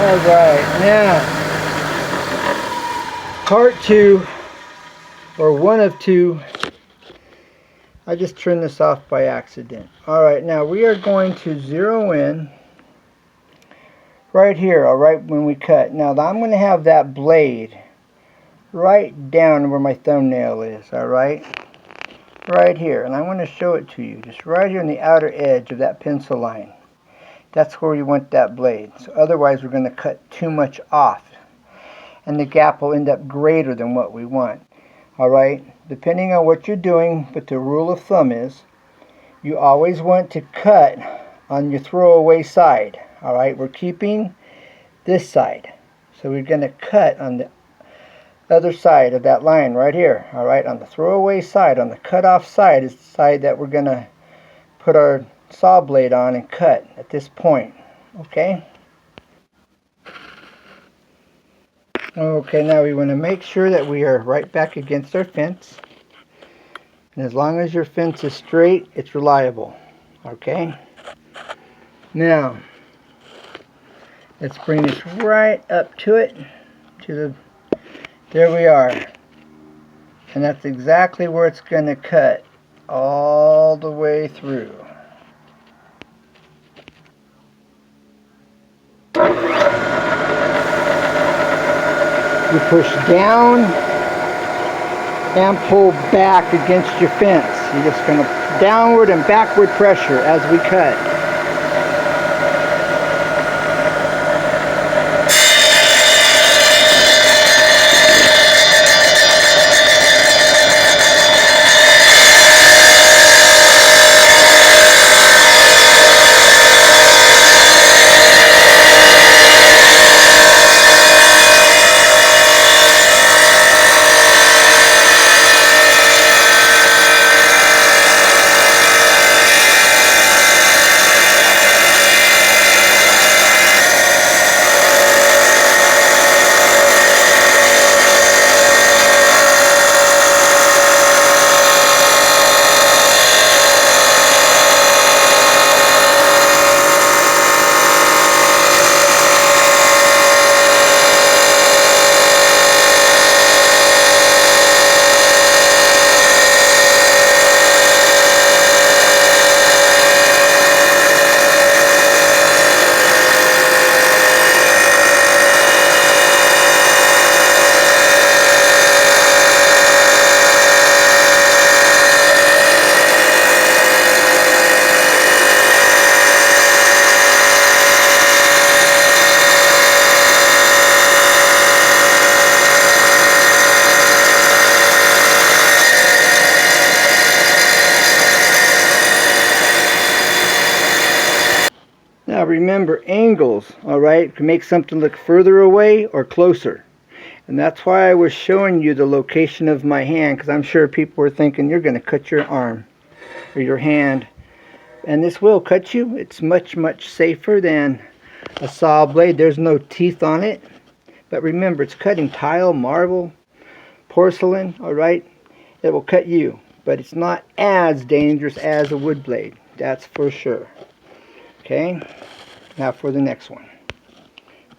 Alright, now part 2, or 1 of 2. I just turned this off by accident. Alright, now we are going to zero in right here, alright, when we cut. Now I'm going to have that blade right down where my thumbnail is, alright? Right here, and I want to show it to you, just right here on the outer edge of that pencil line. That's where you want that blade. So otherwise we're going to cut too much off, and the gap will end up greater than what we want. Alright, depending on what you're doing, but the rule of thumb is you always want to cut on your throwaway side. Alright, we're keeping this side, so we're going to cut on the other side of that line right here. Alright, on the throwaway side, on the cut off side, is the side that we're going to put our saw blade on and cut at this point. Okay? Okay, now we want to make sure that we are right back against our fence. And as long as your fence is straight, it's reliable. Okay? Now, let's bring this right up to it. There we are. And that's exactly where it's going to cut all the way through. You push down and pull back against your fence. You're just going to downward and backward pressure as we cut. Now remember, angles, alright, can make something look further away or closer. And that's why I was showing you the location of my hand, because I'm sure people were thinking you're going to cut your arm or your hand. And this will cut you. It's much, much safer than a saw blade. There's no teeth on it. But remember, it's cutting tile, marble, porcelain, alright? It will cut you. But it's not as dangerous as a wood blade. That's for sure. Okay, now for the next one.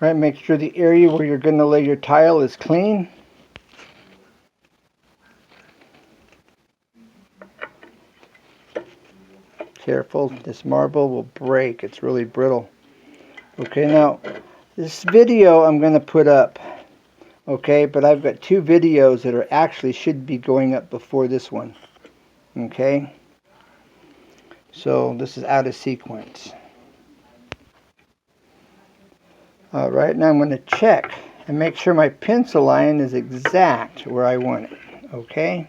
Right, make sure the area where you're going to lay your tile is clean. Careful, this marble will break. It's really brittle. Okay, now this video I'm going to put up. Okay, but I've got 2 videos that are actually should be going up before this one. Okay, so this is out of sequence. Alright, now I'm going to check and make sure my pencil line is exact where I want it. Okay?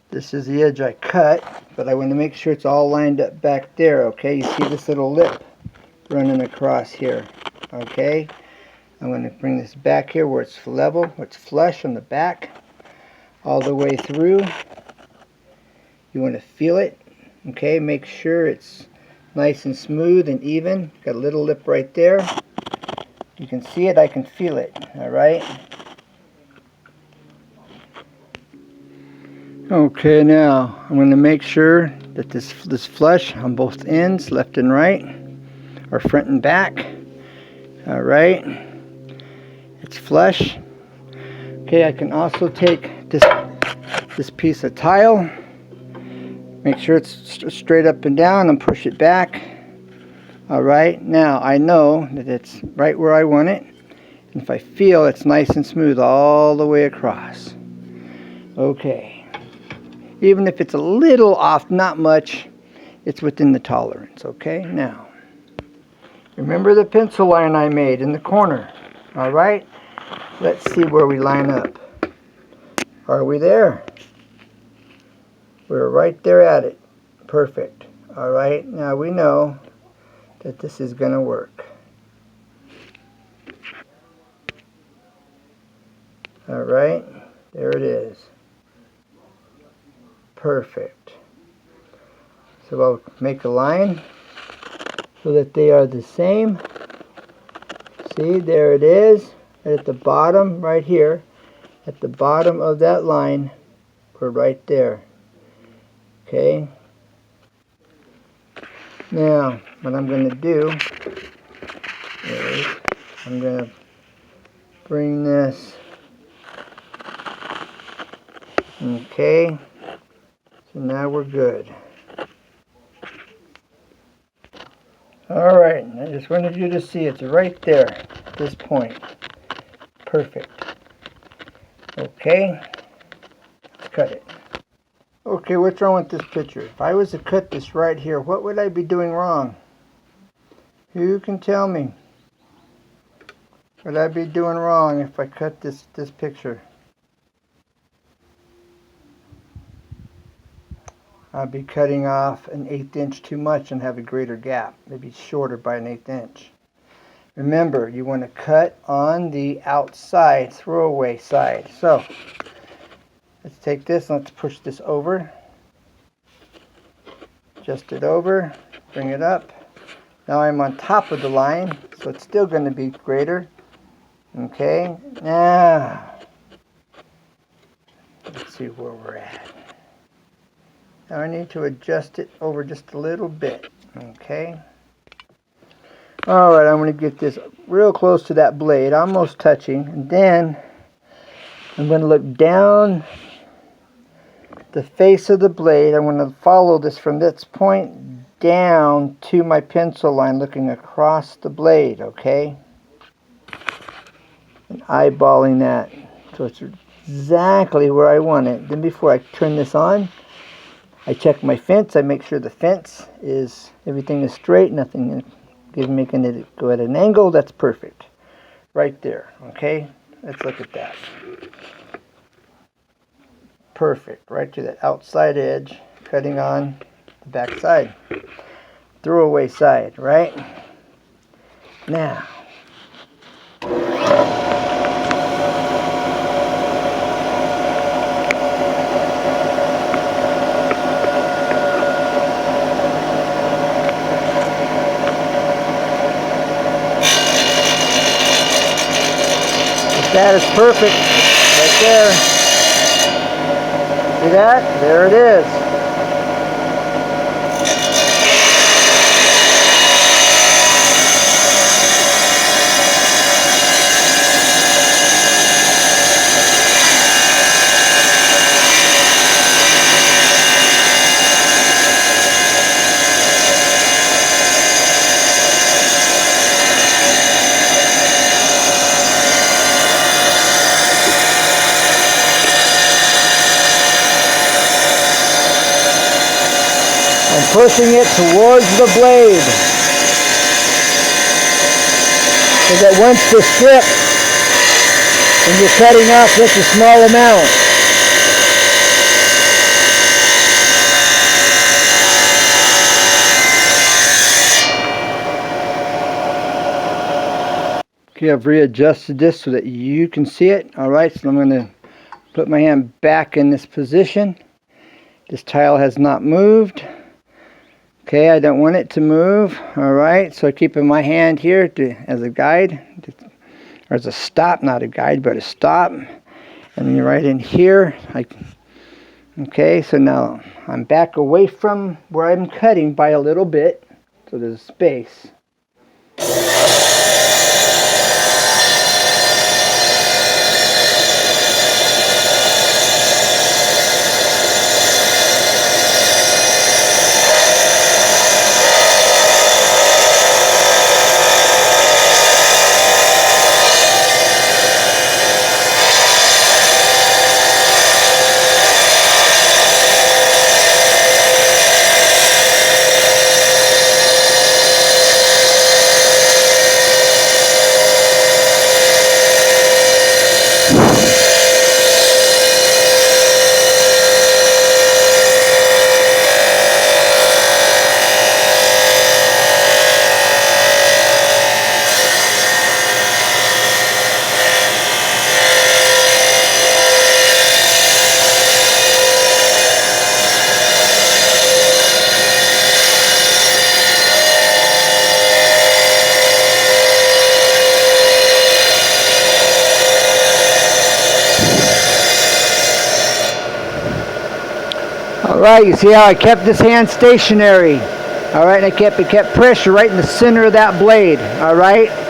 This is the edge I cut, but I want to make sure it's all lined up back there. Okay? You see this little lip running across here. Okay? I'm going to bring this back here where it's level, where it's flush on the back, all the way through. You want to feel it. Okay? Make sure it's nice and smooth and even. Got a little lip right there. You can see it, I can feel it. Alright? Okay, now I'm going to make sure that this flush on both ends, left and right, or front and back. All right, it's flush. Okay, I can also take this piece of tile, make sure it's straight up and down, and push it back. All right, now I know that it's right where I want it, and if I feel it's nice and smooth all the way across. Okay, even if it's a little off, not much, it's within the tolerance. Okay, now remember the pencil line I made in the corner. All right, let's see where we line up. Are we there? We're right there at it. Perfect. All right, now we know that this is going to work. All right, there it is. Perfect. So I'll make a line so that they are the same. See, there it is. At the bottom, right here, at the bottom of that line, we're right there. Okay. Now, what I'm going to do is I'm going to bring this. Okay. So now we're good. All right. I just wanted you to see it's right there at this point. Perfect. Okay. Let's cut it. Okay, what's wrong with this picture? If I was to cut this right here, what would I be doing wrong? Who can tell me? What would I be doing wrong if I cut this picture? I'd be cutting off an 1/8 inch too much and have a greater gap. Maybe shorter by an 1/8 inch. Remember, you want to cut on the outside, throwaway side. So, let's take this and let's push this over. Adjust it over, bring it up. Now I'm on top of the line, so it's still going to be greater. Okay, now, let's see where we're at. Now I need to adjust it over just a little bit. Okay. Alright, I'm going to get this real close to that blade, almost touching, and then I'm going to look down the face of the blade. I'm going to follow this from this point down to my pencil line, looking across the blade, okay? And eyeballing that so it's exactly where I want it. Then before I turn this on, I check my fence. I make sure the fence is, everything is straight, nothing is making it go at an angle. That's perfect. Right there, okay? Let's look at that. Perfect, right to that outside edge, cutting on the back side. Throwaway side, right? Now, that is perfect, right there. See that? There it is. Pushing it towards the blade so that once the strip, when you're cutting off just a small amount, okay, I've readjusted this so that you can see it. Alright, so I'm going to put my hand back in this position. This tile has not moved. Okay, I don't want it to move. Alright, so I keep in my hand here as a guide, or as a stop, not a guide, but a stop. And then right in here, Okay, so now I'm back away from where I'm cutting by a little bit, so there's a space. Alright, you see how I kept this hand stationary. Alright, and it kept pressure right in the center of that blade. Alright.